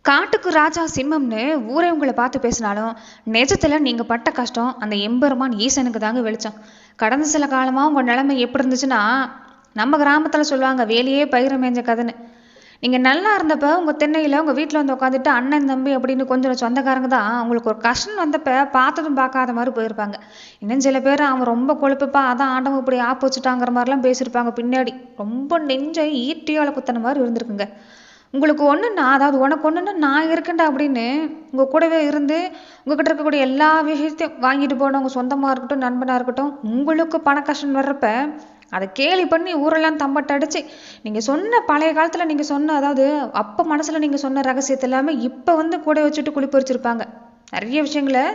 காட்டுக்கு ராஜா சிம்மம்னு ஊரே உங்களை பார்த்து பேசினாலும் நிஜத்துல நீங்க பட்ட கஷ்டம் அந்த எம்பெருமான் ஈசனுக்கு தாங்க வெளிச்சம். கடந்த சில காலமா உங்க நிலைமை எப்படி இருந்துச்சுன்னா, நம்ம கிராமத்துல சொல்லுவாங்க வேலையே பயிர மேய்ஞ்ச கதைன்னு. நீங்க நல்லா இருந்தப்ப உங்க திண்ணையில உங்க வீட்டுல வந்து உட்காந்துட்டு அண்ணன் தம்பி அப்படின்னு கொஞ்சம் சொந்தக்காரங்க தான் உங்களுக்கு ஒரு கஷ்டம் வந்தப்ப பார்த்ததும் பார்க்காத மாதிரி போயிருப்பாங்க. இன்னும் சில பேர் அவன் ரொம்ப கொழுப்புப்பா அதான் ஆண்டவன் இப்படி ஆப்பு வச்சுட்டாங்கிற மாதிரிலாம் பேசியிருப்பாங்க. பின்னாடி ரொம்ப நெஞ்சை ஈட்டியால குத்தன மாதிரி இருந்திருக்குங்க. உங்களுக்கு ஒன்றுன்னா அதாவது உனக்கு ஒன்றுன்னா நான் இருக்கேன்டா அப்படின்னு உங்கள் கூடவே இருந்து உங்ககிட்ட இருக்கக்கூடிய எல்லா விஷயத்தையும் வாங்கிட்டு போனோம். உங்கள் சொந்தமாக இருக்கட்டும் நண்பனாக இருக்கட்டும், உங்களுக்கு பண கஷ்டம் வர்றப்ப அதை கேலி பண்ணி ஊரெல்லாம் தம்பட்ட அடிச்சு நீங்கள் சொன்ன பழைய காலத்தில் நீங்கள் சொன்ன அதாவது அப்போ மனசில் நீங்கள் சொன்ன ரகசியத்தை எல்லாமே இப்போ வந்து கூட வச்சுட்டு குளிப்பறிச்சிருப்பாங்க. நிறைய விஷயங்களை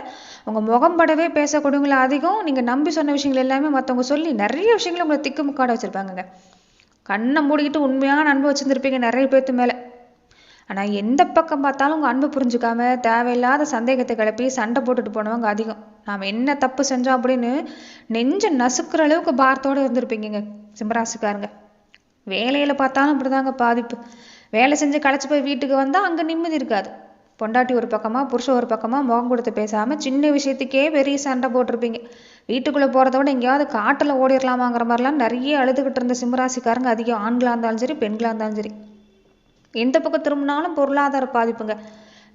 உங்கள் முகம் படவே பேசக்கூடியவங்கள அதிகம் நீங்கள் நம்பி சொன்ன விஷயங்கள் எல்லாமே மற்றவங்க சொல்லி நிறைய விஷயங்களை உங்களை திக்குமுக்காட வச்சுருப்பாங்கங்க. கண்ணை மூடிக்கிட்டு உண்மையான அன்பு வச்சுருந்துருப்பீங்க நிறைய பேர்த்து மேலே. ஆனால் எந்த பக்கம் பார்த்தாலும் உங்கள் அன்பு புரிஞ்சுக்காம தேவையில்லாத சந்தேகத்தை கிளப்பி சண்டை போட்டுட்டு போனவங்க அதிகம். நாம் என்ன தப்பு செஞ்சோம் அப்படின்னு நெஞ்ச நசுக்கிற அளவுக்கு பாரத்தோடு இருந்திருப்பீங்க சிம்மராசிக்காரங்க. வேலையில் பார்த்தாலும் இப்படிதாங்க பாதிப்பு. வேலை செஞ்சு களைச்சி போய் வீட்டுக்கு வந்தால் அங்கே நிம்மதி இருக்காது. பொண்டாட்டி ஒரு பக்கமாக புருஷன் ஒரு பக்கமாக முகம் கொடுத்து பேசாமல் சின்ன விஷயத்துக்கே பெரிய சண்டை போட்டிருப்பீங்க. வீட்டுக்குள்ளே போகிறத விட எங்கேயாவது காட்டில் ஓடிடலாமாங்கிற மாதிரிலாம் நிறைய அழுதுகிட்டு இருந்த சிம்மராசிக்காரங்க அதிகம். ஆண்களாக இருந்தாலும் சரி பெண்களாக இருந்தாலும் சரி. எந்த பக்கம் திரும்பினாலும் பொருளாதார பாதிப்புங்க.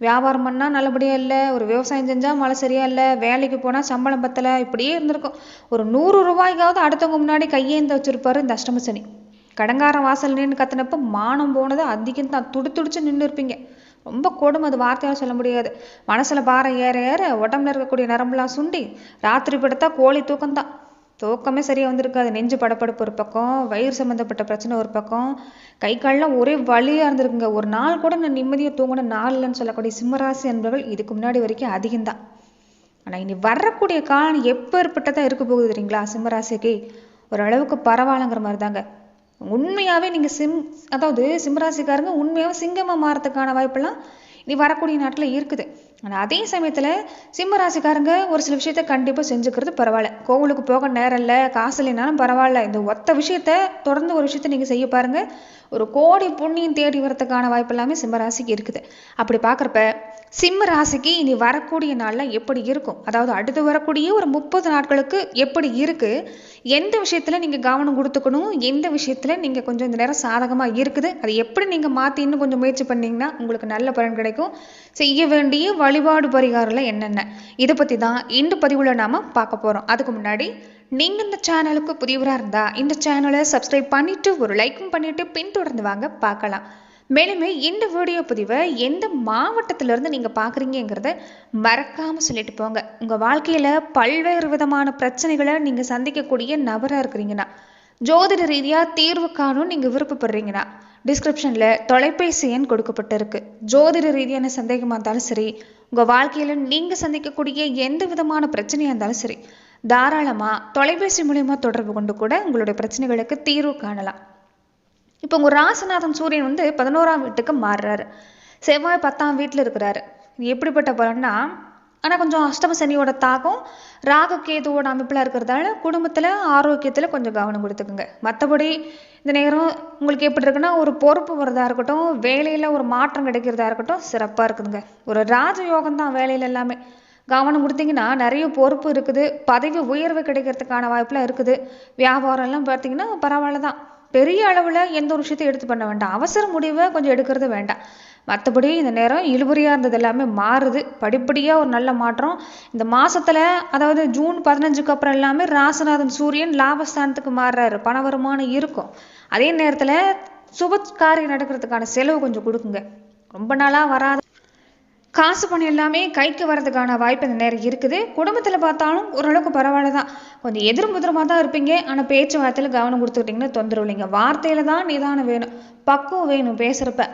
வியாபாரம் பண்ணால் நல்லபடியாக இல்லை, ஒரு விவசாயம் செஞ்சால் மழை சரியா இல்லை, வேலைக்கு போனால் சம்பளம் பத்தலை, இப்படியே இருந்திருக்கும். ஒரு 100 ரூபாய்க்காவது அடுத்தவங்க முன்னாடி கையேந்து வச்சிருப்பாரு இந்த அஷ்டம சனி. கடங்காரம் வாசல் நின்று கத்தினப்ப மானம் போனது அதிகம் தான். துடிச்சு நின்று இருப்பீங்க. ரொம்ப கொடுமை, அது வார்த்தையால் சொல்ல முடியாது. மனசில் பாரம் ஏற ஏற உடம்புல இருக்கக்கூடிய நரம்புலாம் சுண்டி ராத்திரி படுத்தா கோழி தூக்கம்தான். தூக்கமே சரியாக வந்திருக்காது. நெஞ்சு படப்படுப்பு ஒரு பக்கம், வயிறு சம்மந்தப்பட்ட பிரச்சனை ஒரு பக்கம், கை கால்லாம் ஒரே வலியாக இருந்திருக்குங்க. ஒரு நாள் கூட நான் நிம்மதியாக தூங்கின நாள் இல்லைன்னு சொல்லக்கூடிய சிம்மராசி என்பவர்கள் இதுக்கு முன்னாடி வரைக்கும் அதிகம்தான். ஆனால் இனி வரக்கூடிய காலம் எப்பேற்பட்டதான் இருக்க போகுது தெரியுங்களா? சிம்மராசிக்கு ஓரளவுக்கு பரவாயில்லங்கிற மாதிரி தாங்க. உண்மையாகவே நீங்கள் அதாவது சிம்மராசிக்காரங்க உண்மையாகவே சிங்கமாக மாறதுக்கான வாய்ப்பெல்லாம் இனி வரக்கூடிய நாட்டில் இருக்குது. ஆனால் அதே சமயத்தில் சிம்மராசிக்காரங்க ஒரு சில விஷயத்த கண்டிப்பாக செஞ்சுக்கிறது பரவாயில்ல. கோவிலுக்கு போக நேரம் இல்லை, காசு இல்லைனாலும் பரவாயில்ல, இந்த ஒத்த விஷயத்த தொடர்ந்து ஒரு விஷயத்த நீங்கள் செய்ய பாருங்க, ஒரு கோடி புண்ணியம் தேடி வரதுக்கான வாய்ப்பு எல்லாமே சிம்மராசிக்கு இருக்குது. அப்படி பார்க்குறப்ப சிம்ம ராசிக்கு இனி வரக்கூடிய நாளில் எப்படி இருக்கும், அதாவது அடுத்து வரக்கூடிய ஒரு 30 நாட்களுக்கு எப்படி இருக்கு, எந்த விஷயத்துல நீங்க கவனம் கொடுத்துக்கணும், எந்த விஷயத்துல நீங்க கொஞ்சம் இந்த நேரம் சாதகமா இருக்குது, அதை எப்படி நீங்க மாத்தி இன்னும் கொஞ்சம் முயற்சி பண்ணீங்கன்னா உங்களுக்கு நல்ல பலன் கிடைக்கும். செய்ய வேண்டிய வழிபாடு பரிகாரம்ல என்னென்ன, இதை பத்தி தான் இந்த பதிவுல நாம பார்க்க போறோம். அதுக்கு முன்னாடி நீங்க இந்த சேனலுக்கு புதியவராக இருந்தா இந்த சேனலை சப்ஸ்கிரைப் பண்ணிட்டு ஒரு லைக்கும் பண்ணிட்டு பின்தொடர்ந்து வாங்க பார்க்கலாம். மேலுமே இந்த வீடியோ பதிவை எந்த மாவட்டத்திலிருந்து நீங்கள் பார்க்குறீங்கிறத மறக்காமல் சொல்லிட்டு போங்க. உங்கள் வாழ்க்கையில் பல்வேறு விதமான பிரச்சனைகளை நீங்கள் சந்திக்கக்கூடிய நபராக இருக்கிறீங்கன்னா, ஜோதிட ரீதியாக தீர்வு காணும் நீங்கள் விருப்பப்படுறீங்கன்னா, டிஸ்கிரிப்ஷனில் தொலைபேசி எண் கொடுக்கப்பட்டிருக்கு. ஜோதிட ரீதியான சந்தேகமாக இருந்தாலும் சரி, உங்கள் வாழ்க்கையில் நீங்கள் சந்திக்கக்கூடிய எந்த விதமான பிரச்சனையாக இருந்தாலும் சரி, தாராளமாக தொலைபேசி மூலமா தொடர்பு கொண்டு கூட உங்களுடைய பிரச்சனைகளுக்கு தீர்வு காணலாம். இப்போ உங்கள் ராசிநாதன் சூரியன் வந்து 11ஆம் வீட்டுக்கு மாறுறாரு, செவ்வாய் 10ஆம் வீட்டில் இருக்கிறாரு. இது எப்படிப்பட்ட பலன்னா, ஆனால் கொஞ்சம் அஷ்டம சனியோட தாக்கம் ராகு கேதுவோட அமைப்பில் இருக்கிறதால குடும்பத்தில் ஆரோக்கியத்தில் கொஞ்சம் கவனம் கொடுத்துக்குங்க. மற்றபடி இந்த நேரம் உங்களுக்கு எப்படி இருக்குன்னா, ஒரு பொறுப்பு வரதா இருக்கட்டும், வேலையில் ஒரு மாற்றம் கிடைக்கிறதா இருக்கட்டும், சிறப்பாக இருக்குதுங்க. ஒரு ராஜயோகம் தான் வேலையில் எல்லாமே. கவனம் கொடுத்தீங்கன்னா நிறைய பொறுப்பு இருக்குது, பதவி உயர்வு கிடைக்கிறதுக்கான வாய்ப்புலாம் இருக்குது. வியாபாரம் எல்லாம் பார்த்தீங்கன்னா பரவாயில்ல தான். பெரிய அளவில் எந்த ஒரு விஷயத்தையும் எடுத்து பண்ண வேண்டாம், அவசர முடிவை கொஞ்சம் எடுக்கிறது வேண்டாம். மற்றபடி இந்த நேரம் இழுபறியாக இருந்தது எல்லாமே மாறுது, படிப்படியாக ஒரு நல்ல மாற்றம் இந்த மாதத்தில். அதாவது ஜூன் 15க்கு அப்புறம் எல்லாமே ராசிநாதன் சூரியன் லாபஸ்தானத்துக்கு மாறுறாரு, பண வருமானம் இருக்கும். அதே நேரத்தில் சுப காரியம் நடக்கிறதுக்கான செலவு கொஞ்சம் கொடுக்குங்க. ரொம்ப நாளாக வராத காசு பணம் எல்லாமே கைக்கு வர்றதுக்கான வாய்ப்பு இந்த நேரம் இருக்குது. குடும்பத்தில் பார்த்தாலும் ஓரளவுக்கு பரவாயில்ல தான். கொஞ்சம் எதிர்முதிரமாக தான் இருப்பீங்க, ஆனால் பேச்சுவார்த்தையில் கவனம் கொடுத்துக்கிட்டிங்கன்னா தொந்தரவு இல்லைங்க. வார்த்தையில் தான் நிதானம் வேணும், பக்குவம் வேணும் பேசுகிறப்ப.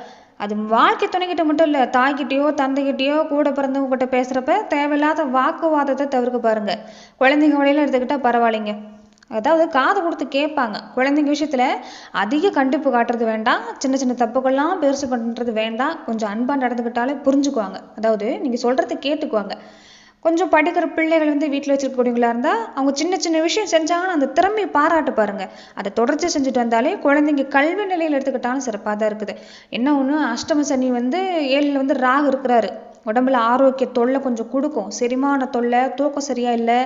அது வாழ்க்கை துணைக்கிட்ட மட்டும் இல்லை, தாய்கிட்டேயோ தந்தைகிட்டேயோ கூட பிறந்தவங்ககிட்ட பேசுகிறப்ப தேவையில்லாத வாக்குவாதத்தை தவிர்க்க பாருங்கள். குழந்தைங்க வழியில் எடுத்துக்கிட்டால் பரவாயில்லைங்க. அதாவது காது கொடுத்து கேட்பாங்க. குழந்தைங்க விஷயத்தில் அதிக கண்டிப்பு காட்டுறது வேண்டாம், சின்ன சின்ன தப்புக்கள்லாம் பெருசு பண்ணுறது வேண்டாம். கொஞ்சம் அன்பாக நடந்துக்கிட்டாலே புரிஞ்சுக்குவாங்க. அதாவது நீங்கள் சொல்கிறத கேட்டுக்குவாங்க. கொஞ்சம் படிக்கிற பிள்ளைகள் வந்து வீட்டில் வச்சிருக்கக்கூடியவங்களா இருந்தால் அவங்க சின்ன சின்ன விஷயம் செஞ்சாங்கன்னா அந்த திறமையை பாராட்டு பாருங்க. அதை தொடர்ச்சி செஞ்சுட்டு வந்தாலே குழந்தைங்க கல்வி நிலையில் எடுத்துக்கிட்டாலும் சிறப்பாக தான் இருக்குது. என்ன ஒன்று, அஷ்டம சனி வந்து 7ல் வந்து ராகு இருக்கிறாரு. உடம்புல ஆரோக்கிய தொல்லை கொஞ்சம் கொடுக்கும். செரிமான தொல்லை, தூக்கம் சரியா இல்லை,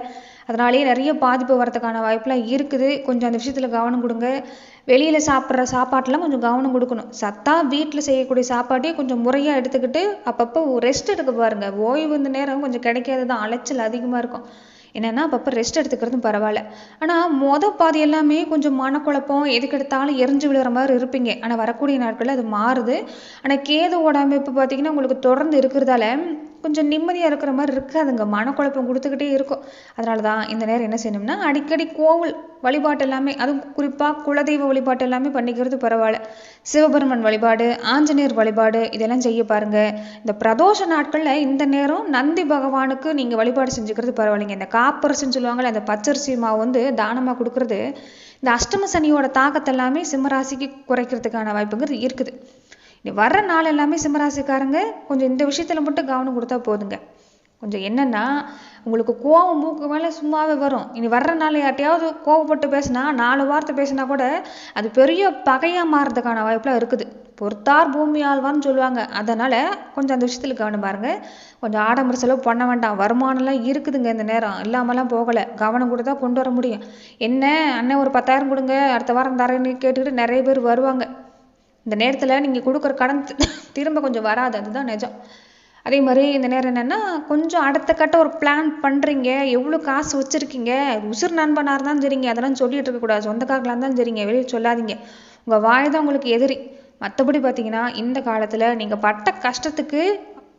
அதனாலேயே நிறைய பாதிப்பு வரதுக்கான வாய்ப்பெலாம் இருக்குது. கொஞ்சம் அந்த விஷயத்தில் கவனம் கொடுங்க. வெளியில் சாப்பிட்ற சாப்பாட்டெலாம் கொஞ்சம் கவனம் கொடுக்கணும். வீட்டில் செய்யக்கூடிய சாப்பாட்டையும் கொஞ்சம் முறையாக எடுத்துக்கிட்டு அப்பப்போ ரெஸ்ட் எடுக்க பாருங்கள். ஓய்வு இந்த நேரம் கொஞ்சம் கிடைக்காது தான், அலைச்சல் அதிகமாக இருக்கும். என்னென்னா அப்பப்போ ரெஸ்ட் எடுத்துக்கிறதும் பரவாயில்ல. ஆனால் பாதி எல்லாமே கொஞ்சம் மனக்குழப்பம், எதுக்கு எடுத்தாலும் எரிஞ்சு விழுற மாதிரி இருப்பீங்க. ஆனால் வரக்கூடிய நாட்களில் அது மாறுது. ஆனால் கேதுவோட அமைப்பு பார்த்தீங்கன்னா உங்களுக்கு தொடர்ந்து இருக்கிறதால கொஞ்சம் நிம்மதியாக இருக்கிற மாதிரி இருக்காதுங்க. மனக்குழப்பம் கொடுத்துக்கிட்டே இருக்கும். அதனால தான் இந்த நேரம் என்ன செய்யணும்னா, அடிக்கடி கோவில் வழிபாட்டு எல்லாமே, அதுவும் குறிப்பாக குலதெய்வ வழிபாட்டு எல்லாமே பண்ணிக்கிறது பரவாயில்ல. சிவபெருமன் வழிபாடு, ஆஞ்சநேயர் வழிபாடு இதெல்லாம் செய்ய பாருங்க. இந்த பிரதோஷ நாட்களில் இந்த நேரம் நந்தி பகவானுக்கு நீங்கள் வழிபாடு செஞ்சுக்கிறது பரவாயில்லைங்க. இந்த காப்பரசுன்னு சொல்லுவாங்கள்ல, அந்த பச்சரிசி மாவு வந்து தானமாக கொடுக்கறது இந்த அஷ்டம சனியோட தாக்கத்தை எல்லாமே சிம்மராசிக்கு குறைக்கிறதுக்கான வாய்ப்புங்கிறது இருக்குது. இனி வர்ற நாள் எல்லாமே சிம்மராசிக்காரங்க கொஞ்சம் இந்த விஷயத்தில் மட்டும் கவனம் கொடுத்தா போதுங்க. கொஞ்சம் என்னென்னா, உங்களுக்கு கோவம் மூக்கு மேலே சும்மாவே வரும். இனி வர்ற நாள் யார்ட்டையாவது கோவப்பட்டு பேசினா, 4 வார்த்தை பேசினா கூட அது பெரிய பகையாக மாறுறதுக்கான வாய்ப்புலாம் இருக்குது. பொறுத்தார் பூமி ஆழ்வான்னு சொல்லுவாங்க. அதனால் கொஞ்சம் அந்த விஷயத்தில் கவனம் பாருங்கள். கொஞ்சம் ஆடம்பர செலவு பண்ண வேண்டாம். வருமானம்லாம் இருக்குதுங்க, இந்த நேரம் இல்லாமலாம் போகலை. கவனம் கொடுத்தா கொண்டு வர முடியும். என்ன அண்ணன் ஒரு 10,000 கொடுங்க, அடுத்த வாரம் தரேன்னு கேட்டுக்கிட்டு நிறைய பேர் வருவாங்க. இந்த நேரத்தில் நீங்கள் கொடுக்குற கடன் திரும்ப கொஞ்சம் வராது, அதுதான் நிஜம். அதே மாதிரி இந்த நேரம் என்னென்னா, கொஞ்சம் அடுத்த கட்ட ஒரு பிளான் பண்ணுறீங்க. எவ்வளோ காசு வச்சுருக்கீங்க, உசுர் நண்பனாக இருந்தாலும் சரிங்க, அதெல்லாம் சொல்லிட்டு இருக்கக்கூடாது. சொந்தக்காரங்களாக இருந்தாலும் சரிங்க, வெளியே சொல்லாதீங்க. உங்கள் வாய் தான் உங்களுக்கு எதிரி. மற்றபடி பார்த்தீங்கன்னா இந்த காலத்தில் நீங்கள் பட்ட கஷ்டத்துக்கு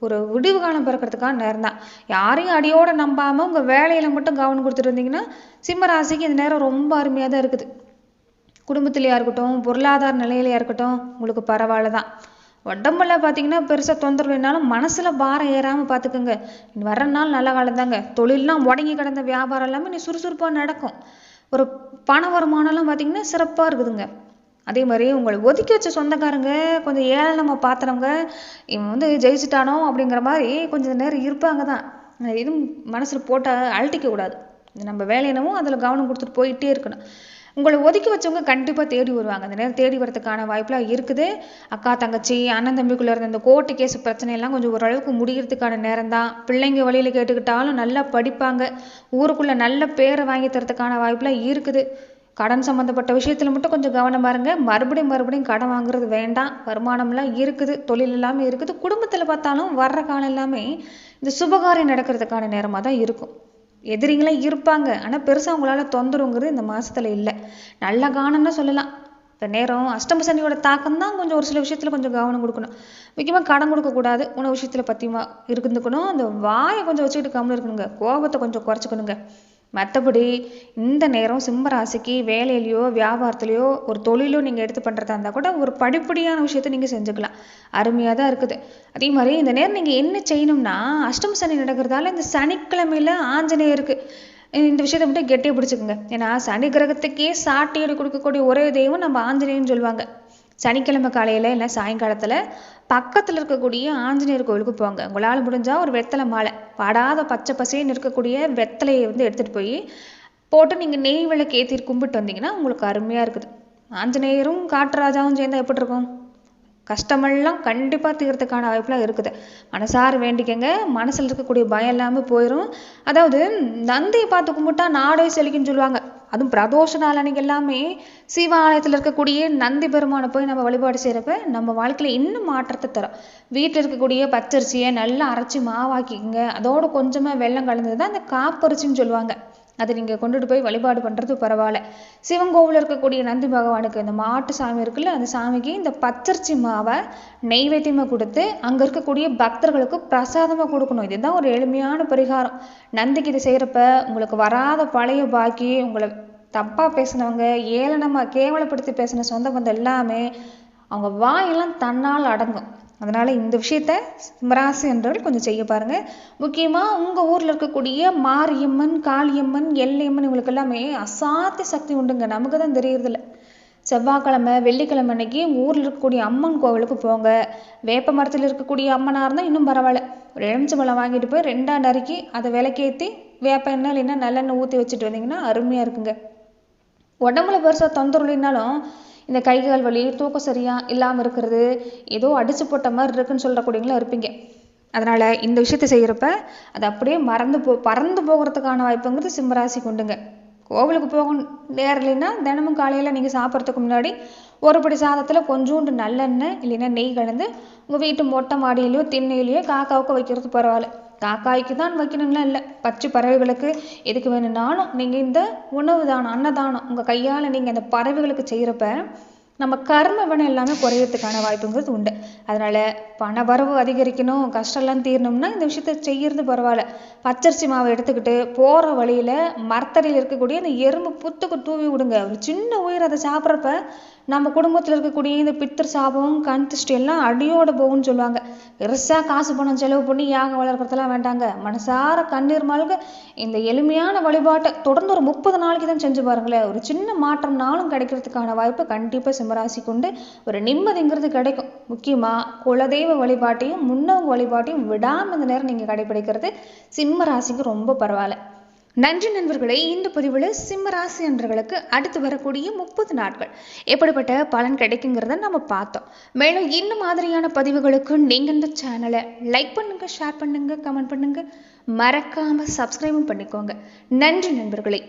ஒரு விடிவு காலம் பிறக்கிறதுக்கான நேரம் தான். யாரையும் அடியோடு நம்பாமல் உங்கள் வேலையில் மட்டும் கவனம் கொடுத்துட்டு இருந்தீங்கன்னா சிம்மராசிக்கு இந்த நேரம் ரொம்ப அருமையாக தான் இருக்குது. குடும்பத்திலையா இருக்கட்டும், பொருளாதார நிலையிலையா இருக்கட்டும், உங்களுக்கு பரவாயில்ல தான். உடம்புல பார்த்தீங்கன்னா பெருசாக தொந்தரவு இல்லைனாலும் மனசில் பாரம் ஏறாமல் பார்த்துக்குங்க. வர்ற நாள் நல்ல காலம் தாங்க. தொழிலெலாம் முடங்கி கிடந்த வியாபாரம் எல்லாமே நீ சுறுசுறுப்பாக நடக்கும். ஒரு பண வருமானம்லாம் பார்த்தீங்கன்னா சிறப்பாக இருக்குதுங்க. அதே மாதிரி உங்களை ஒதுக்கி வச்ச சொந்தக்காரங்க, கொஞ்சம் ஏளனமாக பார்த்துறவங்க, இவன் வந்து ஜெயிச்சுட்டானோ அப்படிங்கிற மாதிரி கொஞ்சம் நேரம் இருப்பாங்க தான். எதுவும் மனசில் போட்டால் அழட்டிக்க கூடாது. நம்ம வேலை என்னவோ அதில் கவனம் கொடுத்துட்டு போயிட்டே இருக்கணும். உங்களை ஒதுக்கி வச்சவங்க கண்டிப்பாக தேடி வருவாங்க. அந்த நேரம் தேடி வரதுக்கான வாய்ப்பெலாம் இருக்குது. அக்கா தங்கச்சி அண்ணன் தம்பிக்குள்ளே இருந்த இந்த கோர்ட்டு கேஸ் பிரச்சனையெல்லாம் கொஞ்சம் ஓரளவுக்கு முடிகிறதுக்கான நேரம் தான். பிள்ளைங்க வழியில் கேட்டுக்கிட்டாலும் நல்லா படிப்பாங்க. ஊருக்குள்ளே நல்ல பேரை வாங்கி தரத்துக்கான வாய்ப்பெலாம் இருக்குது. கடன் சம்மந்தப்பட்ட விஷயத்தில் மட்டும் கொஞ்சம் கவனம் பாருங்க. மறுபடியும் கடன் வாங்குறது வேண்டாம். வருமானம்லாம் இருக்குது, தொழில் எல்லாமே இருக்குது. குடும்பத்தில் பார்த்தாலும் வர்ற காலம் எல்லாமே இந்த சுபகாரியம் நடக்கிறதுக்கான நேரமாக தான் இருக்கும். எதிரிங்களாம் இருப்பாங்க, ஆனால் பெருசாக அவங்களால தொந்தரவுங்கிறது இந்த மாதத்தில் இல்லை. நல்ல காலம்னு சொல்லலாம். இப்போ நேரம் அஷ்டம சனியோட தாக்கம் தான் கொஞ்சம் ஒரு சில விஷயத்தில் கொஞ்சம் கவனம் கொடுக்கணும். முக்கியமாக கடன் கொடுக்கக்கூடாது. உணவு விஷயத்தில் பற்றியமாக இருந்துக்கணும். அந்த வாயை கொஞ்சம் வச்சுக்கிட்டு கம்முன்னு இருக்கணுங்க. கோபத்தை கொஞ்சம் குறைச்சிக்கணுங்க. மற்றபடி இந்த நேரம் சிம்ம ராசிக்கு வேலையிலையோ வியாபாரத்துலையோ ஒரு தொழிலோ நீங்கள் எடுத்து பண்ணுறதா இருந்தால் கூட ஒரு படிப்படியான விஷயத்தை நீங்கள் செஞ்சுக்கலாம். அருமையாக தான் இருக்குது. அதே மாதிரி இந்த நேரம் நீங்கள் என்ன செய்யணும்னா, அஷ்டம சனி நடக்கிறதால இந்த சனிக்கிழமையில் ஆஞ்சநேயருக்கு இந்த விஷயத்தை மட்டும் கெட்டியாக பிடிச்சிக்கோங்க. ஏன்னா சனி கிரகத்துக்கே சாட்டியடி கொடுக்கக்கூடிய ஒரே தெய்வம் நம்ம ஆஞ்சநேயர்னு சொல்லுவாங்க. சனிக்கிழமை காலையில் இல்லை சாயங்காலத்தில் பக்கத்தில் இருக்கக்கூடிய ஆஞ்சநேயர் கோவிலுக்கு போங்க. உங்களால் முடிஞ்சால் ஒரு வெத்தலை மாலை, படாத பச்சை பசேன்னு இருக்கக்கூடிய வெத்தலையை வந்து எடுத்துகிட்டு போய் போட்டு நீங்கள் நெய் விளக்கு ஏற்றி கும்பிட்டு வந்தீங்கன்னா உங்களுக்கு அருமையாக இருக்குது. ஆஞ்சநேயரும் காட்டுராஜாவும் சேர்ந்தால் எப்படி இருக்கும்? கஷ்டமெல்லாம் கண்டிப்பாக தீர்றதுக்கான வாய்ப்புலாம் இருக்குது. மனசார வேண்டிக்கங்க. மனசில் இருக்கக்கூடிய பயம் இல்லாமல் போயிடும். அதாவது நந்தியை பார்த்து கும்பிட்டா நாடே செழிக்குன்னு சொல்லுவாங்க. அதுவும் பிரதோஷ நாள் அன்னைக்கு எல்லாமே சிவாலயத்தில் இருக்கக்கூடிய நந்தி பெருமானை போய் நம்ம வழிபாடு செய்கிறப்ப நம்ம வாழ்க்கையில் இன்னும் மாற்றத்தை தரும். வீட்டில் இருக்கக்கூடிய பச்சரிசியை நல்லா அரைச்சி மாவாக்கிக்கங்க. அதோடு கொஞ்சமாக வெல்லம் கலந்தது தான் அந்த காப்பரிசின்னு சொல்லுவாங்க. அதை நீங்கள் கொண்டுட்டு போய் வழிபாடு பண்ணுறது பரவாயில்ல. சிவன் கோவிலில் இருக்கக்கூடிய நந்தி பகவானுக்கு இந்த மாட்டு சாமி இருக்குல்ல, அந்த சாமிக்கு இந்த பச்சரிசி மாவை நெய்வேத்தியமாக கொடுத்து அங்கே இருக்கக்கூடிய பக்தர்களுக்கு பிரசாதமாக கொடுக்கணும். இதுதான் ஒரு எளிமையான பரிகாரம். நந்திக்கு இதை செய்கிறப்ப உங்களுக்கு வராத பழைய பாக்கி, உங்களை தப்பாக பேசினவங்க, ஏளனமாக கேவலப்படுத்தி பேசின சொந்த பந்தம் எல்லாமே அவங்க வாயெல்லாம் தன்னால் அடங்கும். அதனால் இந்த விஷயத்த சிம்மராசி என்றவர்கள் கொஞ்சம் செய்ய பாருங்கள். முக்கியமாக உங்கள் ஊரில் இருக்கக்கூடிய மாரியம்மன், காளியம்மன், எல்லையம்மன் இவங்களுக்கு எல்லாமே அசாத்திய சக்தி உண்டுங்க. நமக்கு தான் தெரியறதில்ல. செவ்வாய்க்கிழமை வெள்ளிக்கிழமை அன்னைக்கு ஊரில் இருக்கக்கூடிய அம்மன் கோவிலுக்கு போங்க. வேப்ப மரத்தில் இருக்கக்கூடிய அம்மனாக இருந்தால் இன்னும் பரவாயில்ல. ஒரு எலுமிச்சம்பழம் வாங்கிட்டு போய் 2ஆ நறுக்கி அதை விளக்கேற்றி வேப்ப எண்ணெய் இல்லைன்னா நல்லெண்ணெய் ஊற்றி வச்சுட்டு வந்தீங்கன்னா அருமையாக இருக்குங்க. உடம்புல பெருசாக தொந்தரவு இல்லைனாலும் இந்த கைகால் வலி, தூக்கம் சரியாக இல்லாமல் இருக்கிறது, ஏதோ அடிச்சு போட்ட மாதிரி இருக்குன்னு சொல்கிறக்கூடியவங்களும் இருப்பீங்க. அதனால் இந்த விஷயத்தை செய்கிறப்ப அது அப்படியே பறந்து போகிறதுக்கான வாய்ப்புங்கிறது சிம்மராசிக்கு உண்டுங்க. கோவிலுக்கு போக நேரம் இல்லைன்னா தினமும் காலையில் நீங்கள் சாப்பிட்றதுக்கு முன்னாடி ஒரு படி சாதத்தில் கொஞ்சோண்டு நல்லெண்ணெய் இல்லைன்னா நெய் கலந்து உங்கள் வீட்டு மொட்டை மாடியிலையோ திண்ணையிலையோ காக்காவுக்கு வைக்கிறது பரவாயில்ல. காக்காய்க்கு தான் வைக்கணுங்களா இல்லை, பச்சை பறவைகளுக்கு எதுக்கு வேணும்னாலும் நீங்கள் இந்த உணவு தானம், அன்னதானம் உங்கள் கையால் நீங்கள் அந்த பறவைகளுக்கு செய்கிறப்ப நம்ம கர்ம வினை எல்லாமே குறையறதுக்கான வாய்ப்புங்கிறது உண்டு. அதனால் பண வரவு அதிகரிக்கணும், கஷ்டம்லாம் தீரணும்னா இந்த விஷயத்த செய்கிறது பரவாயில்ல. பச்சரிசி மாவை எடுத்துக்கிட்டு போகிற வழியில் மரத்தடியில் இருக்கக்கூடிய அந்த எறும்பு புத்துக்கு தூவி விடுங்க. ஒரு சின்ன உயிர் அதை சாப்பிட்றப்ப நம்ம குடும்பத்தில் இருக்கக்கூடிய இந்த பித்தர் சாபம், கண் திருஷ்டி எல்லாம் அடியோட போகும்னு சொல்லுவாங்க. பெருசாக காசு பணம் செலவு பண்ணி யாகம் வளர்க்குறதெல்லாம் வேண்டாங்க. மனசார கண்ணீர் மல்க இந்த எளிமையான வழிபாட்டை தொடர்ந்து ஒரு 30 நாளைக்கு தான் செஞ்சு பாருங்களேன். ஒரு சின்ன மாற்றம்னாலும் கிடைக்கிறதுக்கான வாய்ப்பு கண்டிப்பாக சிம்மராசிக்கு உண்டு. ஒரு நிம்மதிங்கிறது கிடைக்கும். முக்கியமாக குலதெய்வ வழிபாட்டையும் முன்னோங்க வழிபாட்டையும் விடாமல் இந்த நேரம் நீங்கள் கடைபிடிக்கிறது சிம்மராசிக்கு ரொம்ப பரவாயில்ல. நன்றி நண்பர்களே. இந்த பதிவில் சிம்மராசி அன்பர்களுக்கு அடுத்து வரக்கூடிய 30 நாட்கள் எப்படிப்பட்ட பலன் கிடைக்குங்கிறத நம்ம பார்த்தோம். மேலும் இந்த மாதிரியான பதிவுகளுக்கு நீங்கள் இந்த சேனலை லைக் பண்ணுங்க, ஷேர் பண்ணுங்க, கமெண்ட் பண்ணுங்க, மறக்காம சப்ஸ்கிரைபும் பண்ணிக்கோங்க. நன்றி நண்பர்களே.